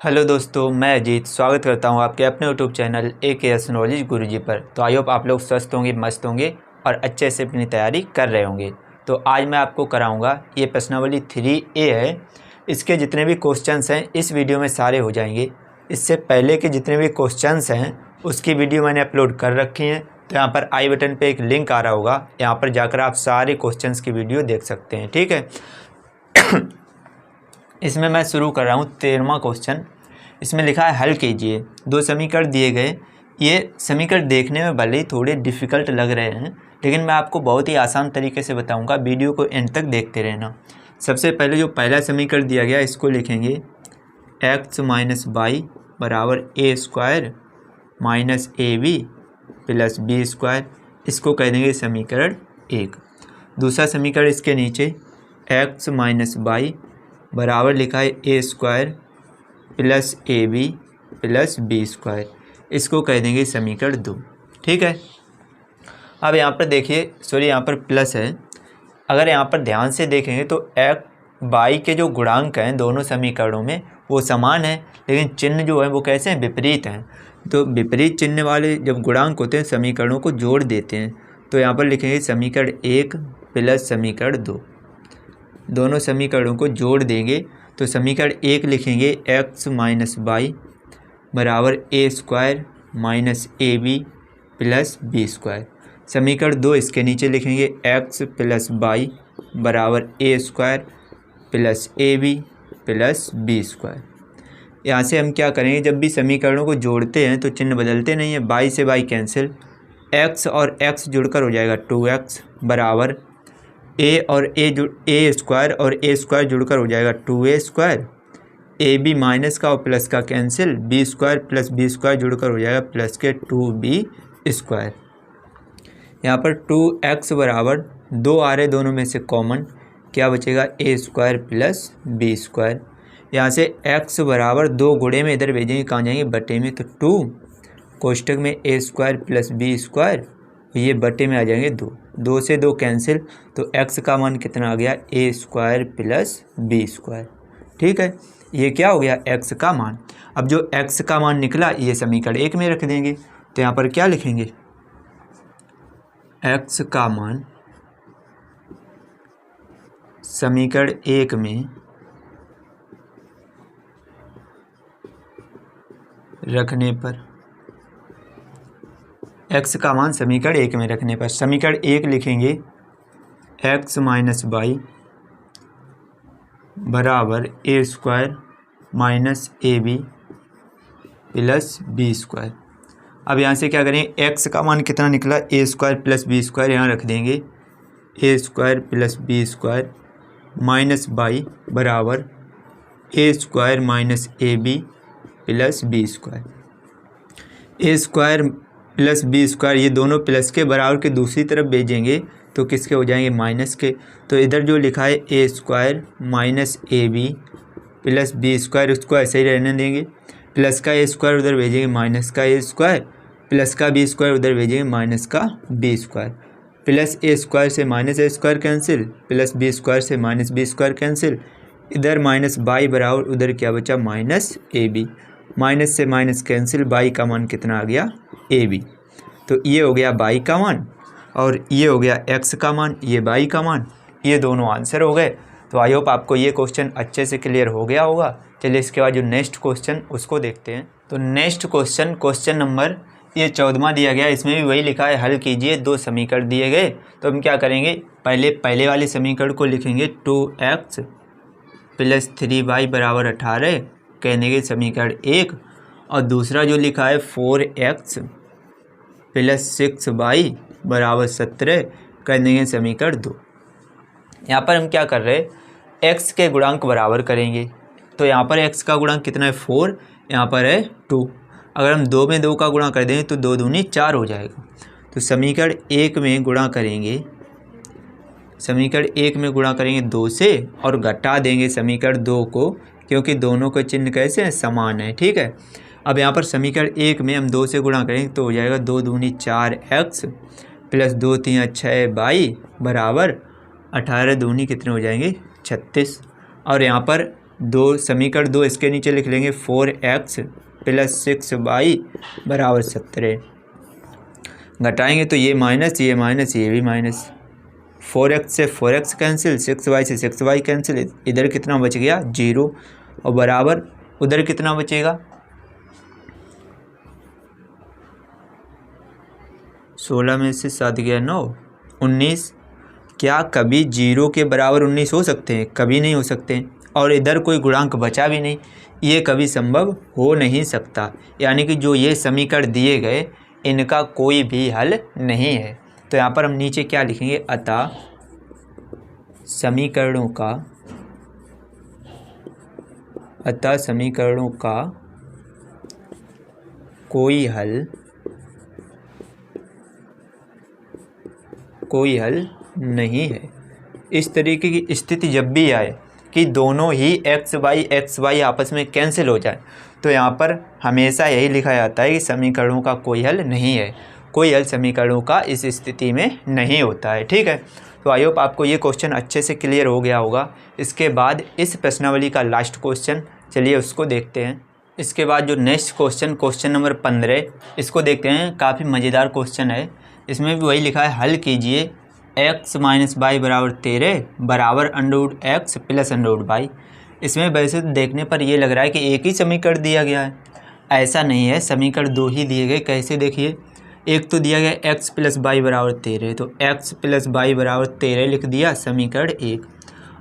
Hello दोस्तों, मैं अजीत स्वागत करता हूं आपके अपने यूट्यूब चैनल AKS नॉलेज गुरुजी पर। तो आई होप आप लोग स्वस्थ होंगे, मस्त होंगे और अच्छे से अपनी तैयारी कर रहे होंगे। तो आज मैं आपको कराऊंगा, ये प्रश्नावली 3A है। इसके जितने भी क्वेश्चंस हैं इस वीडियो में सारे हो जाएंगे। इससे पहले के जितने भी क्वेश्चंस हैं उसकी वीडियो मैंने अपलोड कर रखी हैं। तो यहाँ पर आई बटन पर एक लिंक आ रहा होगा, यहाँ पर जाकर आप सारे क्वेश्चन की वीडियो देख सकते हैं। ठीक है। इसमें मैं शुरू कर रहा हूँ 13वां क्वेश्चन। इसमें लिखा है हल कीजिए। दो समीकरण दिए गए। ये समीकरण देखने में भले ही थोड़े डिफ़िकल्ट लग रहे हैं, लेकिन मैं आपको बहुत ही आसान तरीके से बताऊंगा। वीडियो को एंड तक देखते रहना। सबसे पहले जो पहला समीकरण दिया गया इसको लिखेंगे x माइनस वाई बराबर a² minus AB plus B²। इसको कह देंगे समीकरण 1। दूसरा समीकरण इसके नीचे x माइनस वाई बराबर लिखा है a² plus AB plus B²। इसको कह देंगे समीकरण 2। ठीक है। अब यहाँ पर देखिए, सॉरी यहाँ पर प्लस है। अगर यहाँ पर ध्यान से देखेंगे तो वाई के जो गुणांक हैं दोनों समीकरणों में वो समान है, लेकिन चिन्ह जो है वो कैसे हैं, विपरीत हैं। तो विपरीत चिन्ह वाले जब गुणांक होते हैं समीकरणों को जोड़ देते हैं। तो यहाँ पर लिखेंगे समीकरण 1 प्लस समीकरण 2। दोनों समीकरणों को जोड़ देंगे तो समीकरण 1 लिखेंगे x माइनस वाई बराबर a² minus AB plus B²। समीकरण 2 इसके नीचे लिखेंगे x प्लस वाई बराबर a² plus AB plus B²। यहाँ से हम क्या करेंगे, जब भी समीकरणों को जोड़ते हैं तो चिन्ह बदलते नहीं है। y से y कैंसिल, x और x जुड़कर हो जाएगा 2x बराबर a और a² और a² जुड़कर हो जाएगा 2a²। AB माइनस का और प्लस का कैंसिल, B² प्लस B² जुड़कर हो जाएगा प्लस के 2B²। यहाँ पर 2x बराबर 2 आ रहे दोनों में से कॉमन, क्या बचेगा a² प्लस B²। यहाँ से x बराबर 2 गुणे में इधर भेजेंगे, कहाँ जाएंगे, बटे में। तो 2 कोष्टक में a² प्लस B², ये बटे में आ जाएंगे 2। 2 से 2 कैंसिल, तो x का मान कितना आ गया, a² प्लस B²। ठीक है, ये क्या हो गया, x का मान। अब जो x का मान निकला ये समीकरण 1 में रख देंगे। तो यहाँ पर क्या लिखेंगे, x का मान समीकरण 1 में रखने पर, x का मान समीकरण 1 में रखने पर समीकरण 1 लिखेंगे x माइनस वाई बराबर a² minus AB plus B²। अब यहाँ से क्या करेंगे, x का मान कितना निकला, a² प्लस B², यहाँ रख देंगे a² plus B² minus Y बराबर a² minus AB plus B²। a² plus B² ये दोनों प्लस के बराबर के दूसरी तरफ भेजेंगे तो किसके हो जाएंगे, माइनस के। तो इधर जो लिखा है a² minus AB plus B², उसको ऐसे ही रहने देंगे। प्लस का a² उधर भेजेंगे माइनस का a², प्लस का B² उधर भेजेंगे माइनस का B²। प्लस a² से minus a² cancel, plus B² से माइनस B² कैंसिल, इधर माइनस वाई बराबर उधर क्या बचा, माइनस AB। माइनस से माइनस कैंसिल, वाई का मान कितना आ गया, AB। तो ये हो गया वाई का मान और ये हो गया x का मान, ये वाई का मान। ये दोनों आंसर हो गए। तो आई होप आपको ये क्वेश्चन अच्छे से क्लियर हो गया होगा। चलिए इसके बाद जो नेक्स्ट क्वेश्चन उसको देखते हैं। तो नेक्स्ट क्वेश्चन नंबर ये 14वां दिया गया। इसमें भी वही लिखा है हल कीजिए। दो समीकरण दिए गए। तो हम क्या करेंगे, पहले वाले समीकरण को लिखेंगे 2x प्लस 3y बराबर 18, कहने के समीकरण 1। और दूसरा जो लिखा है 4x प्लस 6y बराबर 17, कहने के समीकरण 2। यहाँ पर हम क्या कर रहे हैं, x के गुणांक बराबर करेंगे। तो यहाँ पर x का गुणांक कितना है, 4, यहाँ पर है 2। अगर हम 2 में 2 का गुणा कर देंगे तो 2 दूनी 4 हो जाएगा। तो समीकरण 1 में गुणा करेंगे, समीकरण 1 में गुणा करेंगे 2 से और घटा देंगे समीकरण 2 को, क्योंकि दोनों के चिन्ह कैसे हैं, समान है। ठीक है। अब यहाँ पर समीकरण 1 में हम 2 से गुणा करेंगे तो हो जाएगा 2 दूनी 4x प्लस 2 3 6y बराबर 18 दूनी कितने हो जाएंगे, 36। और यहाँ पर समीकरण 2 इसके नीचे लिख लेंगे 4x + 6y बराबर 17। घटाएंगे तो ये माइनस ये भी माइनस, 4x से 4x कैंसिल, 6y से 6y कैंसिल, इधर कितना बच गया 0 और बराबर उधर कितना बचेगा 16 में से 7 गया 9, 19। क्या कभी 0 के बराबर 19 हो सकते हैं? कभी नहीं हो सकते। और इधर कोई गुणांक बचा भी नहीं, ये कभी संभव हो नहीं सकता। यानी कि जो ये समीकरण दिए गए इनका कोई भी हल नहीं है। तो यहाँ पर हम नीचे क्या लिखेंगे, अतः समीकरणों का कोई हल नहीं है। इस तरीके की स्थिति जब भी आए कि दोनों ही एक्स वाई आपस में कैंसिल हो जाए, तो यहाँ पर हमेशा यही लिखा जाता है कि समीकरणों का कोई हल नहीं है। कोई हल समीकरणों का इस स्थिति में नहीं होता है। ठीक है, तो आई होप आपको ये क्वेश्चन अच्छे से क्लियर हो गया होगा। इसके बाद इस प्रश्नावली का लास्ट क्वेश्चन, चलिए उसको देखते हैं। इसके बाद जो नेक्स्ट क्वेश्चन नंबर 15, इसको देखते हैं। काफ़ी मज़ेदार क्वेश्चन है। इसमें भी वही लिखा है, हल कीजिए x - y बराबर 13 बराबर √x + √y। इसमें वैसे तो देखने पर ये लग रहा है कि एक ही समीकरण दिया गया है। ऐसा नहीं है, समीकरण 2 ही दिए गए। कैसे देखिए, एक तो दिया गया x + y बराबर 13, तो x + y बराबर 13 लिख दिया समीकरण 1।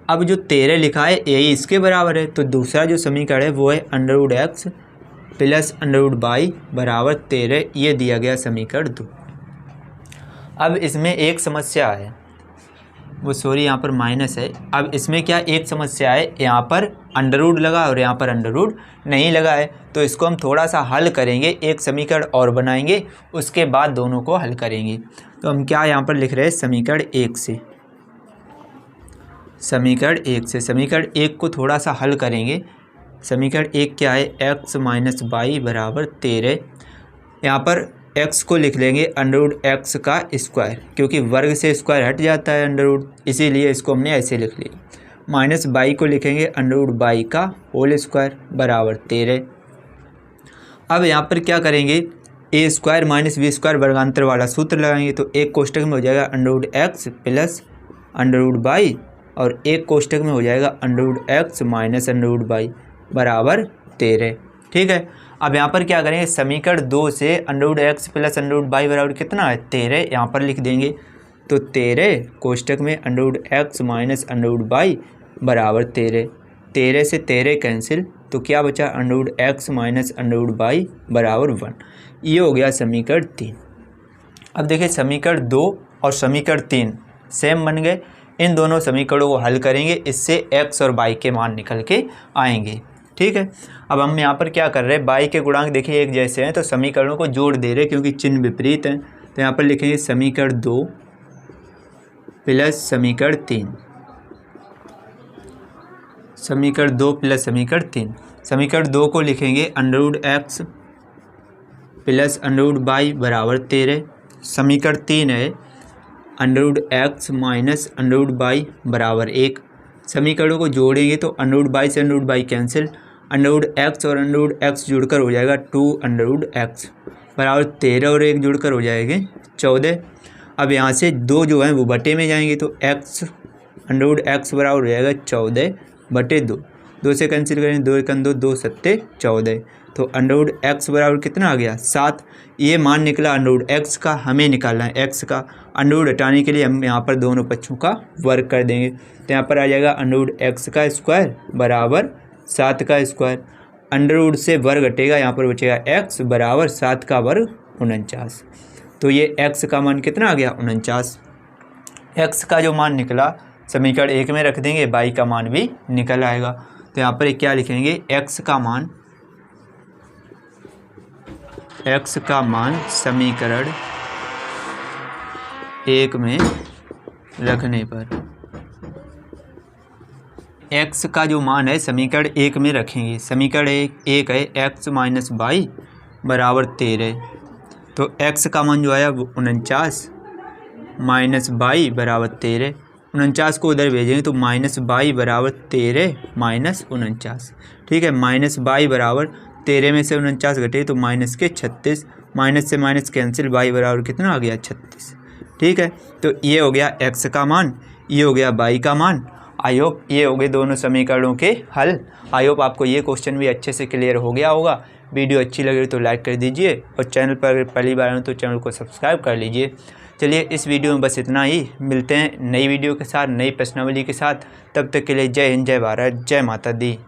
अब जो 13 लिखा है यही इसके बराबर है, तो दूसरा जो समीकरण है वो है √x + √y बराबर 13, ये दिया गया समीकरण 2। अब इसमें एक समस्या है, यहाँ पर माइनस है। अब इसमें क्या एक समस्या है, यहाँ पर अंडर लगा और यहाँ पर अंडर नहीं लगा है। तो इसको हम थोड़ा सा हल करेंगे, एक समीकरण और बनाएंगे, उसके बाद दोनों को हल करेंगे। तो हम क्या यहाँ पर लिख रहे हैं, समीकरण 1 से समीकरण 1 को थोड़ा सा हल करेंगे। समीकरण 1 क्या है, x - y बराबर 13। यहाँ पर x को लिख लेंगे √x का स्क्वायर, क्योंकि वर्ग से स्क्वायर हट जाता है √, इसीलिए इसको हमने ऐसे लिख लिया। माइनस y को लिखेंगे √y का होल स्क्वायर बराबर 13। अब यहाँ पर क्या करेंगे, a² - b² वर्गांतर वाला सूत्र लगाएंगे। तो एक कोष्टक में हो जाएगा √x + √y और एक कोष्टक में हो जाएगा √x - √y बराबर 13। ठीक है, अब यहाँ पर क्या करेंगे, समीकरण 2 से √x + √y बराबर कितना है 13, यहाँ पर लिख देंगे। तो 13 कोष्टक में √x - √y बराबर 13, 13 से 13 कैंसिल, तो क्या बचा √x - √y बराबर 1। ये हो गया समीकरण 3। अब देखिए समीकरण 2 और समीकरण 3 सेम बन गए। इन दोनों समीकरणों को हल करेंगे, इससे x और y के मान निकल के आएंगे। ठीक है, अब हम यहाँ पर क्या कर रहे हैं, y के गुणांक देखिए एक जैसे हैं, तो समीकरणों को जोड़ दे रहे हैं क्योंकि चिन्ह विपरीत हैं। तो यहाँ पर लिखेंगे समीकरण 2 + समीकरण 3, समीकरण 2 + समीकरण 3। समीकरण 2 को लिखेंगे √x + √y बराबर 13। समीकरण 3 है √x - √y बराबर 1। समीकरणों को जोड़ेंगे तो √y से √y कैंसिल, √x और √x जुड़कर हो जाएगा 2√x बराबर 13 और 1 जुड़कर हो जाएंगे 14। अब यहाँ से 2 जो हैं वो बटे में जाएंगे, तो x √x बराबर हो जाएगा 14/2। 2 से कैंसिल करेंगे, 2 × 2 2 7 14। तो √x बराबर कितना आ गया 7। ये मान निकला √x का, हमें निकालना है x का। अंडर हटाने के लिए हम यहाँ पर दोनों पक्षों का वर्ग कर देंगे। तो यहाँ पर आ जाएगा √x का स्क्वायर बराबर 7 का स्क्वायर। अंडर से वर्ग हटेगा, यहाँ पर बचेगा x बराबर 7 का वर्ग 49। तो ये x का मान कितना आ गया 49। x का जो मान निकला समीकरण 1 में रख देंगे, y का मान भी निकल आएगा। तो यहाँ पर क्या लिखेंगे, x का मान समीकरण 1 में रखने पर, x का जो मान है समीकरण 1 में रखेंगे। समीकरण 1 है x - y बराबर 13। तो x का मान जो आया वो 49 - y बराबर 13। 49 को उधर भेजेंगे तो -22 बराबर 13 माइनस 49। ठीक है, -22 बराबर 13 में से 49 घटे तो माइनस के 36, माइनस से माइनस कैंसिल, y बराबर कितना आ गया 36। ठीक है, तो ये हो गया x का मान, ये हो गया y का मान। आई होप ये हो गए दोनों समीकरणों के हल। आई होप आपको ये क्वेश्चन भी अच्छे से क्लियर हो गया होगा। वीडियो अच्छी लगे तो लाइक कर दीजिए और चैनल पर अगर पहली बार आए तो चैनल को सब्सक्राइब कर लीजिए। चलिए इस वीडियो में बस इतना ही, मिलते हैं नई वीडियो के साथ, नई प्रश्नावली के साथ। तब तक के लिए जय हिंद, जय भारत, जय माता दी।